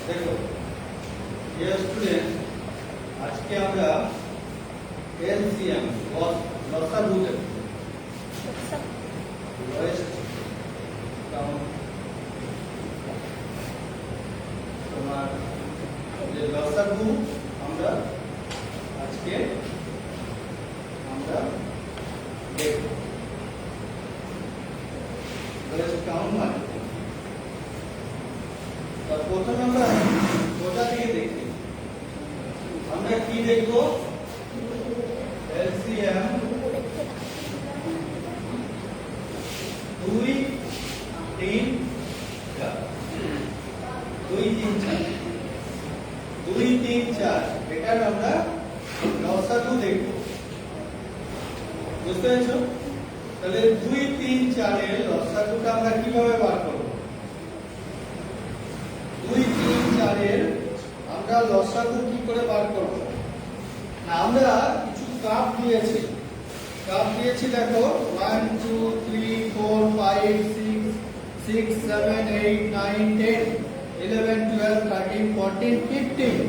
দেখো dear student, আজকে আমরা এলসিএম লসাগু দেখব। লোয়েস্ট কাউন্ট তোমার যে লসাগু আমরা আজকে দেখব। লোয়েস্ট কাউন্ট মানে প্রথমে আমরা কোথা থেকে দেখি, আমরা কি দেখব? এলসিএম 2 3 4 2 3 4 এটার আমরা লসাগু দেখব। বুঝতে পেরেছো? তাহলে 2 3 4 এর লসাগুটা আমরা কিভাবে বার করব? 2 3 4 এর আমরা লসাগু কি করে বার করব? না, আমরা কিছু কাপ দিয়েছি। দেখো 1 2 3 4 5 6 7 8 9 10 11 12 13 14 15।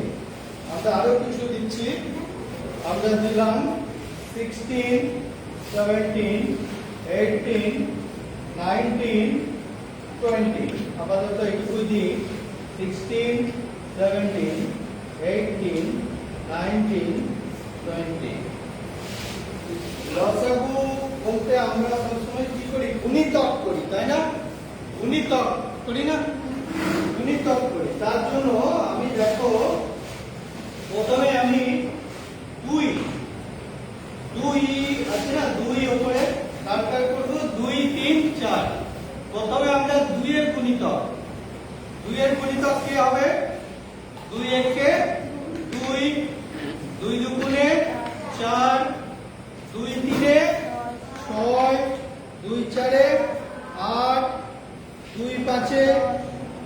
আমরা আরো কিছু দিচ্ছি। আমরা দিলাম 16 17 18 19 20। আপাতত একটু দিই। 16 17 18 19 20। লসাগু বলতে আমরা সবসময় কি করি? গুণিতক করি, তাই না? গুণিতক করি না? গুণিতক করি। তার জন্য আমি দেখো প্রথমে আমি 2 আছে না, 2 উপরে কাটকাট করব। 2 3 4। প্রথমে আমরা 2 এর গুণিতক। 2 এর গুণিতক কি হবে? 2 একে 2, 2 দুগুণে 4, 2 তিনে 6, 2 চারে 8, 2 পাঁচে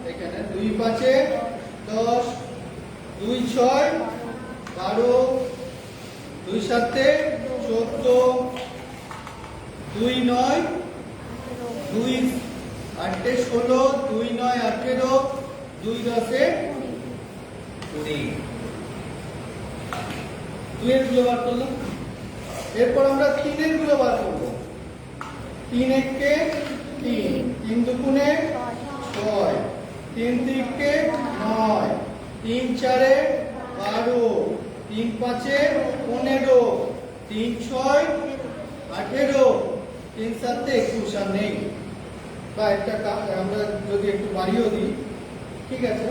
এখানে 2 পাঁচে 10, 2 6 12, 2 সাতে 14, 2 9, 2 আটে 16, 2 9 18, 2 10 20। 2 এর গুলো বার করলাম। এরপর আমরা 3 এর গুলো বার করব। 3 একে 3, 3 দুগুণে 6, 3 তিরিকে 9, 3 চারে 12, 3 পাঁচে 15, 3 6 18, 3 সাতে 21। আর নেই বা একটা আমরা যদি একটু বাড়িয়েও দিই, ঠিক আছে,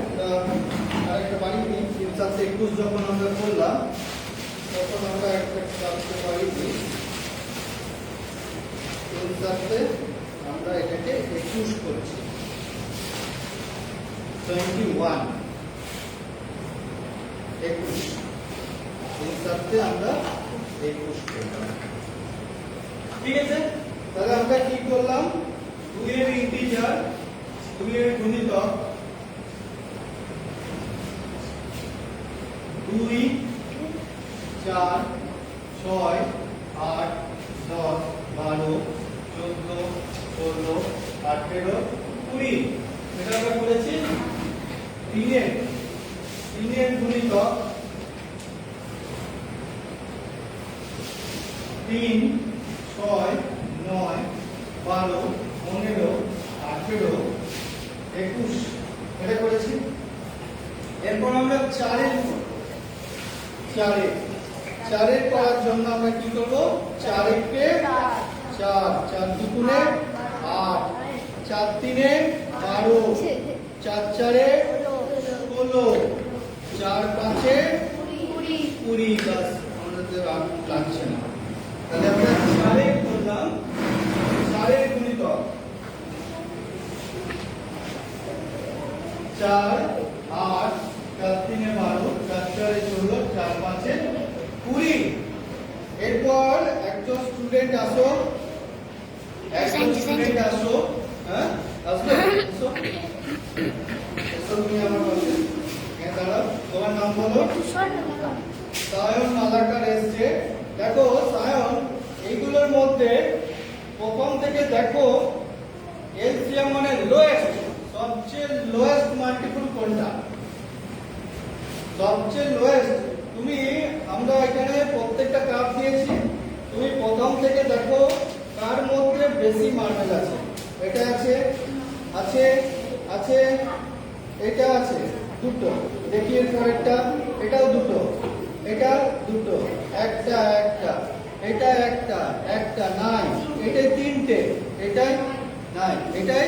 আরেকটা বাড়িয়ে দিই। 3 সাতে 21 যখন আমরা করলাম তখন আমরা একটা কাজকে বাড়িয়ে দিই। 3 সাতে আমরা এটাকে 21 করছি। 21 21। 3 সাতে আমরা 21 করলাম। ঠিক আছে, তাহলে আমরা কি করলাম? 2 এর ইন্টিজার, 2 এর গুণিতক 2 4 6 8 10 12 14 16 18 20। এটা আমরা করেছি। 3 এর গুণিতক 3 6 9 12 15 18 21 এটা করেছি। এরপর আমরা 4 এর করার জন্য আমরা কি করব? 4 একে 4, 4 দুগুণে 8, 4 তিনে 12, 4 চারে 16, 4 পাঁচে 20। বাস আমাদের আর লাগছে না। তাহলে আমরা 4 এর করলাম। 4 এর গুণিতক 4 8, 4 তিনে 12, 4 চারে 16, 4 পাঁচে 20। এরপর একজন স্টুডেন্ট আসো। হ্যাঁ আসো তুমি আমার কাছে। হ্যাঁ দাঁড়াও, তোমার নাম বলো। সায়ন মালাকার এসছে। দেখো সায়ন, এইগুলোর মধ্যে প্রথম থেকে দেখো এলসিএম মানে লোয়েস্ট, সবচেয়ে লোয়েস্ট মাল্টিপল কোনটা? সবচেয়ে লোয়েস্ট তুমি আমরা এখানে প্রত্যেকটা কাপ দিয়েছি, তুমি প্রথম থেকে দেখো কার মধ্যে বেশি মার্বেল আছে। এটা আছে, আছে, আছে, এটা আছে দুটো, দেখি এর পরেরটা, এটাও দুটো, এটা দুটো, একটা একটা, এটা একটা একটা, নাই, এটাই তিনটে, এটাই নাই, এটাই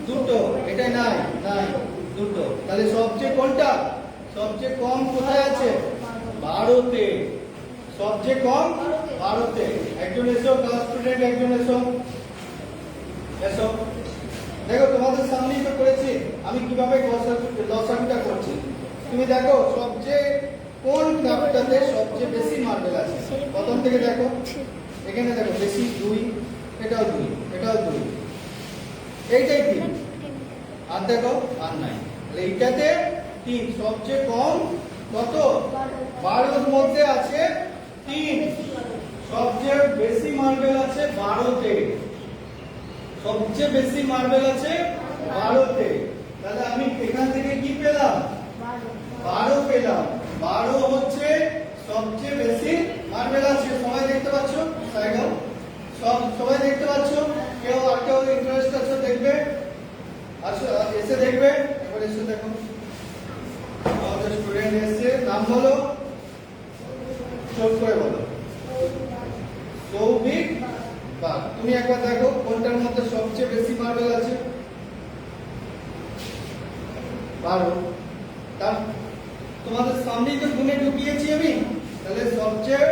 দুটো, এটাই নাই, নাই দুটো। তাহলে সবচেয়ে কোনটা, সবচেয়ে কম কোথায় আছে? 12তে। সবচেয়ে কম 12তে। একজন এসো, ক্লাস স্টুডেন্ট একজন এসো, এসো। দেখো তোমাদের সামনেই তো করেছি আমি কিভাবে লসাগুটা করছি। তুমি দেখো সবচেয়ে কোন কাপটাতে সবচেয়ে বেশি মার্বেল আছে, প্রথম থেকে দেখো। এখানে দেখো বেশি 2, এটাও 2, এটাও 2, এইটাই 3, আর দেখো আর নাই। তাহলে এইটাতে 3, সবচেয়ে কম কত? 12 মধ্যে আছে 3। সবচেয়ে বেশি মার্বেল আছে 12তে। সবচেয়ে বেশি মার্বেল আছে 12তে। তাহলে আমি এখান থেকে কি পেলাম? 12 পেলাম। 12 হচ্ছে সবচেয়ে বেশি মার্বেল আছে। সবাই দেখতে পাচ্ছ? সাইডও সবাই দেখতে পাচ্ছ? কেউ আর কেউ ইন্টারেস্ট আছে দেখবে? আচ্ছা এসে দেখবে, এবার এসে দেখো। আমাদের স্টুডেন্ট এসে নাম বলো, চোখ করে বলো। সৌভিক বাগ। তুমি একবার দেখো কোনটার মধ্যে সবচেয়ে বেশি মার্বেল আছে? 12। তার তোমাদের সামনেই তো গুণে ঢুকিয়েছি আমি। তাহলে সবচেয়ে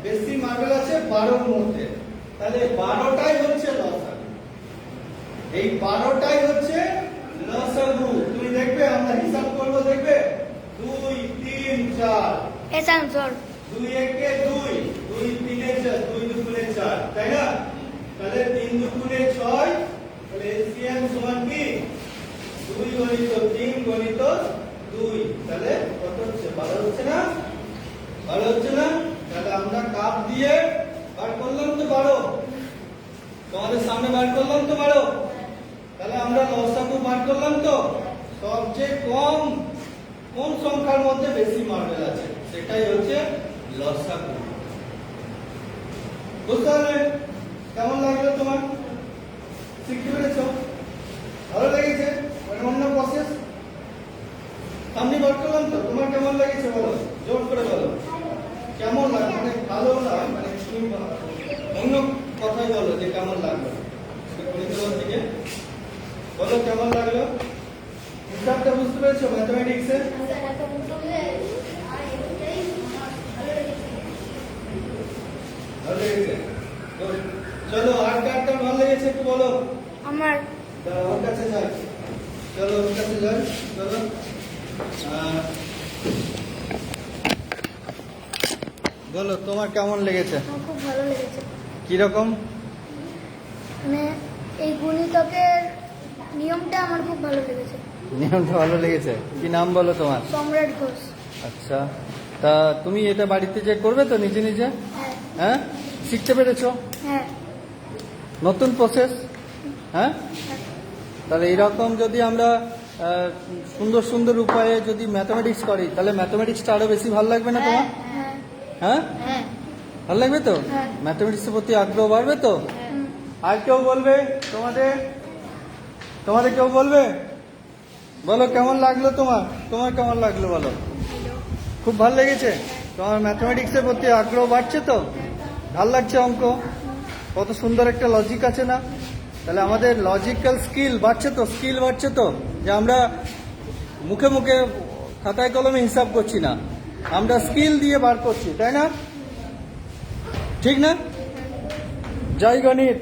বেশি মার্বেল আছে 12 মধ্যে। তাহলে 12টাই হচ্ছে লসাগু। এই 12টাই হচ্ছে লসাগু। তুমি দেখবে, আমরা হিসাব করব, দেখবে 2 3 4, এস আনসার 2 একে 2, 2 3 4, 2 দুগুণে 4, তাই না? তাহলে 3 দুগুণে 6, তাহলে এলসিএম সমান কি? 2 গণিত 3 গণিত 2, তাহলে কত হচ্ছে? 12 হচ্ছে না? 12 হচ্ছে না? তাহলে আমরা কাপ দিয়ে বার করলাম তো 12, তোমাদের সামনে বার করলাম তো 12। তাহলে আমরা লসাগু বার করলাম তো। সবচেয়ে কম কোন সংখ্যার মধ্যে বেশি মার্বেল আছে সেটাই হচ্ছে লসাগু। বুঝতে পারলে? কেমন লাগলো তোমার? শিখতে পেরেছো? ভালো লেগেছে? মানে অন্য প্রসেস সামনে বার করলাম তো, তোমার কেমন লেগেছে বলো, জোর করে বলো। কেমন লাগলো? মানে ভালো না, মানে তুমি অন্য কথাই বলো যে কেমন লাগলো থেকে বলো, কেমন লাগলো? হিসাবটা বুঝতে পেরেছো ম্যাথমেটিক্সে? ভালো লেগেছে? চলো আর কারটা ভালো লেগেছে একটু বলো। আমার ওর কাছে যাই, চলো ওর কাছে যাই, চলো। বলো তোমার কেমন লেগেছে? আমার খুব ভালো লেগেছে। কিরকম? মানে এই গুণিতকের নিয়মটা আমার খুব ভালো লেগেছে। নিয়মটা ভালো লেগেছে। কি নাম বলো তোমার? সম্রাট ঘোষ। আচ্ছা, তা তুমি এটা বাড়িতে যে করবে তো নিজে নিজে? হ্যাঁ হ্যাঁ, শিখতে পেরেছো? হ্যাঁ নতুন প্রসেস। হ্যাঁ, হ্যাঁ। তাহলে এরকম যদি আমরা সুন্দর সুন্দর উপায়ে যদি ম্যাথমেটিক্স করি তাহলে ম্যাথমেটিক্সটা আরো বেশি ভালো লাগবে না তোমার? হ্যাঁ হ্যাঁ, হ্যাঁ ভালো লাগবে তো? হ্যাঁ। ম্যাথমেটিক্সের প্রতি আগ্রহ বাড়বে তো? হুম। আর কেউ বলবে তোমাদের? তোমাদের কেউ বলবে? বলো কেমন লাগলো তোমার? তোমার কেমন লাগলো বলো? খুব ভালো লেগেছে? তোমার ম্যাথমেটিক্সের প্রতি আগ্রহ বাড়ছে তো? ভালো লাগছে অঙ্ক? কত সুন্দর একটা লজিক আছে না? তাহলে আমাদের লজিক্যাল স্কিল বাড়ছে তো? স্কিল বাড়ছে তো? যে আমরা মুখে মুখে খাতায় কলমে হিসাব করছি না, আমরা স্কিল দিয়ে বার করছি, তাই না? ঠিক না? জয় গণিত।